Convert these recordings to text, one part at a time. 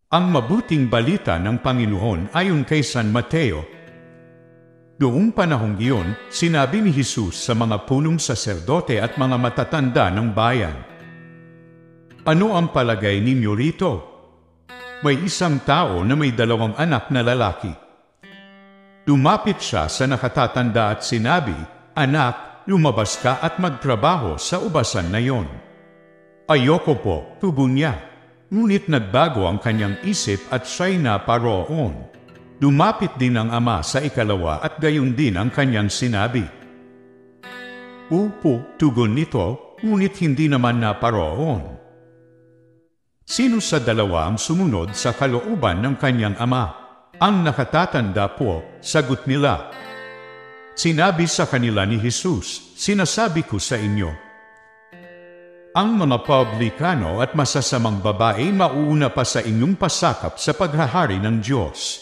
Ang mabuting balita ng Panginoon ayon kay San Mateo. Noong panahong iyon, sinabi ni Jesus sa mga punong saserdote at mga matatanda ng bayan, "Ano ang palagay ninyo rito? May isang tao na may 2 anak na lalaki. Lumapit siya sa nakatatanda at sinabi, 'Anak, lumabas ka at magtrabaho sa ubasan na yon.' 'Ayoko po,' tugon niya. Ngunit nagbago ang kanyang isip at siya'y naparoon. Lumapit din ang ama sa ikalawa at gayon din ang kanyang sinabi. Upo, tugon nito, ngunit hindi naman naparoon. Sino sa dalawa ang sumunod sa kalooban ng kanyang ama? Ang nakatatanda po, sagot nila. Sinabi sa kanila ni Jesus, "Sinasabi ko sa inyo, ang mga publikano at masasamang babae mauuna pa sa inyong pasakap sa paghahari ng Diyos.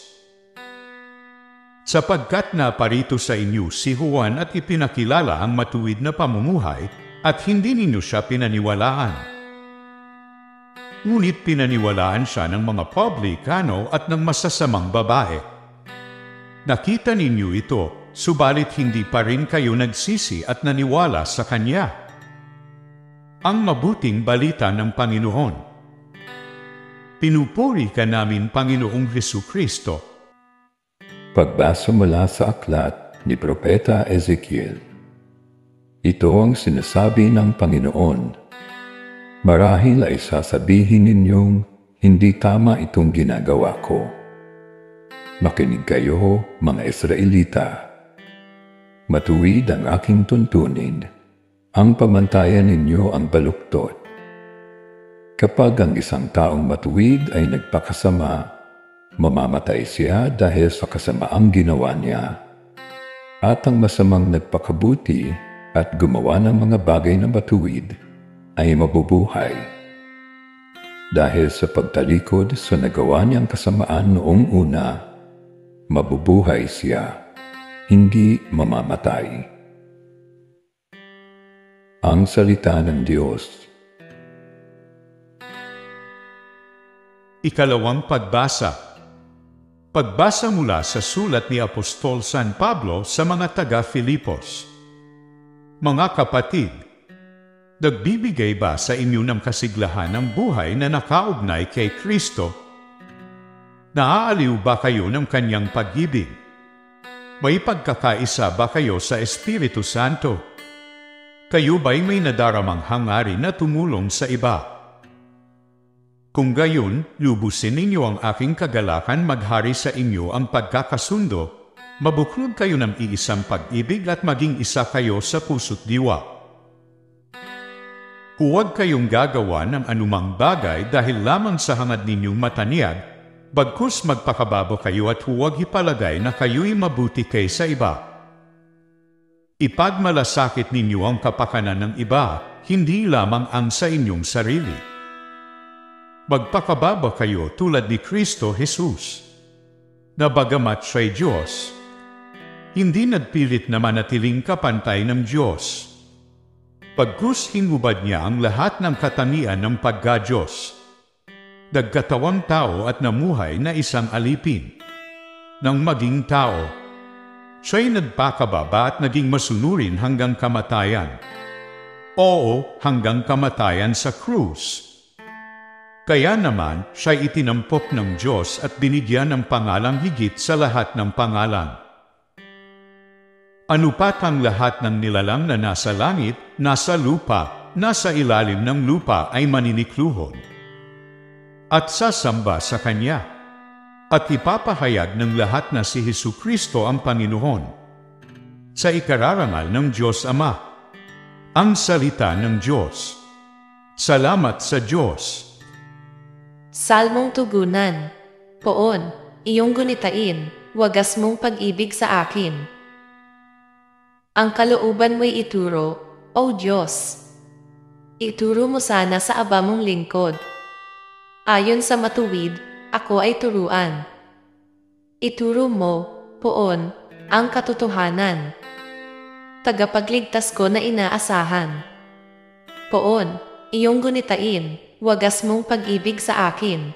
Sapagkat naparito sa inyo si Juan at ipinakilala ang matuwid na pamumuhay at hindi ninyo siya pinaniwalaan. Ngunit pinaniwalaan siya ng mga publikano at ng masasamang babae. Nakita ninyo ito, subalit hindi pa rin kayo nagsisi at naniwala sa Kanya." Ang mabuting balita ng Panginoon. Pinupuri ka namin, Panginoong Jesucristo. Pagbasa mula sa aklat ni Propeta Ezekiel. Ito ang sinasabi ng Panginoon. Marahil ay sasabihin ninyong, hindi tama itong ginagawa ko. Makinig kayo, mga Israelita. Matuwid ang aking tuntunin. Ang pamantayan ninyo ang baluktot. Kapag ang isang taong matuwid ay nagpakasama, mamamatay siya dahil sa kasamaang ginawa niya. At ang masamang nagpakabuti at gumawa ng mga bagay na matuwid ay mabubuhay. Dahil sa pagtalikod sa nagawa niyang kasamaan noong una, mabubuhay siya, hindi mamamatay. Ang salita ng Diyos. Ikalawang pagbasa. Pagbasa mula sa sulat ni Apostol San Pablo sa mga taga-Filipos. Mga kapatid, nagbibigay ba sa inyo ng kasiglahan ng buhay na nakaugnay kay Kristo? Naaaliw ba kayo ng Kanyang pag-ibig? May pagkakaisa ba kayo sa Espiritu Santo? Kayo ba'y may nadaramang hangarin na tumulong sa iba? Kung gayon, lubusin ninyo ang aking kagalakan maghari sa inyo ang pagkakasundo, mabuklod kayo ng iisang pag-ibig at maging isa kayo sa puso't diwa. Huwag kayong gagawa ng anumang bagay dahil lamang sa hangad ninyong mataniyag, bagkus magpakababo kayo at huwag ipalagay na kayo'y mabuti kaysa iba. Ipagmalasakit ninyo ang kapakanan ng iba, hindi lamang ang sa inyong sarili. Magpakababa kayo tulad ni Kristo Jesus, na bagamat siya'y Diyos, hindi nagpilit na manatiling kapantay ng Diyos. Pagkus hinubad niya ang lahat ng katangian ng pagka-Diyos, nagkatawang tao at namuhay na isang alipin. Nang maging tao, siya'y nagpakababa at naging masunurin hanggang kamatayan. Oo, hanggang kamatayan sa krus. Kaya naman, siya'y itinampok ng Diyos at binigyan ng pangalang higit sa lahat ng pangalan. Ano pat ang lahat ng nilalang na nasa langit, nasa lupa, nasa ilalim ng lupa ay maninikluhod at sasamba sa Kanya. At ipapahayag ng lahat na si Jesucristo ang Panginoon. Sa ikararangal ng Diyos Ama. Ang salita ng Diyos. Salamat sa Diyos. Salmong tugunan. Poon, iyong gunitain, wagas mong pag-ibig sa akin. Ang kalooban mo'y ituro, O Diyos. Ituro mo sana sa aba mong lingkod. Ayon sa matuwid, ako ay turuan. Ituro mo, Poon, ang katotohanan. Tagapagligtas ko na inaasahan. Poon, iyong gunitain, wagas mong pag-ibig sa akin.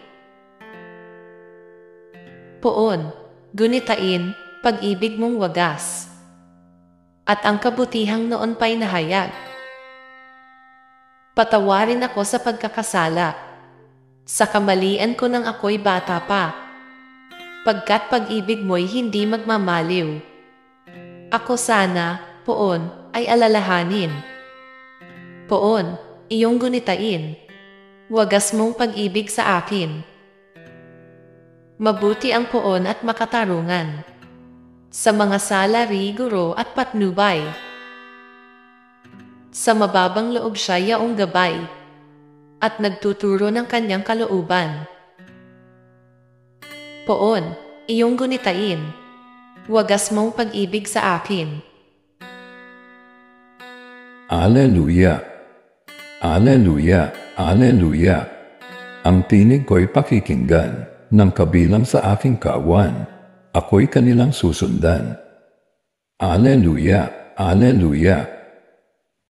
Poon, gunitain, pag-ibig mong wagas. At ang kabutihang noon pa'y nahayag. Patawarin ako sa pagkakasala. Sa kamalian ko nang ako'y bata pa. Pagkat pag-ibig mo'y hindi magmamaliw. Ako sana, poon, ay alalahanin. Poon, iyong gunitain. Wagas mong pag-ibig sa akin. Mabuti ang poon at makatarungan. Sa mga salari, guro at patnubay. Sa mababang loob siya yaong gabay. At nagtuturo ng kanyang kalooban. Poon, iyong gunitain. Wagas mong pag-ibig sa akin. Alleluia! Alleluia! Alleluia! Ang tinig ko'y pakikinggan ng kabilang sa aking kawan. Ako'y kanilang susundan. Alleluia! Alleluia!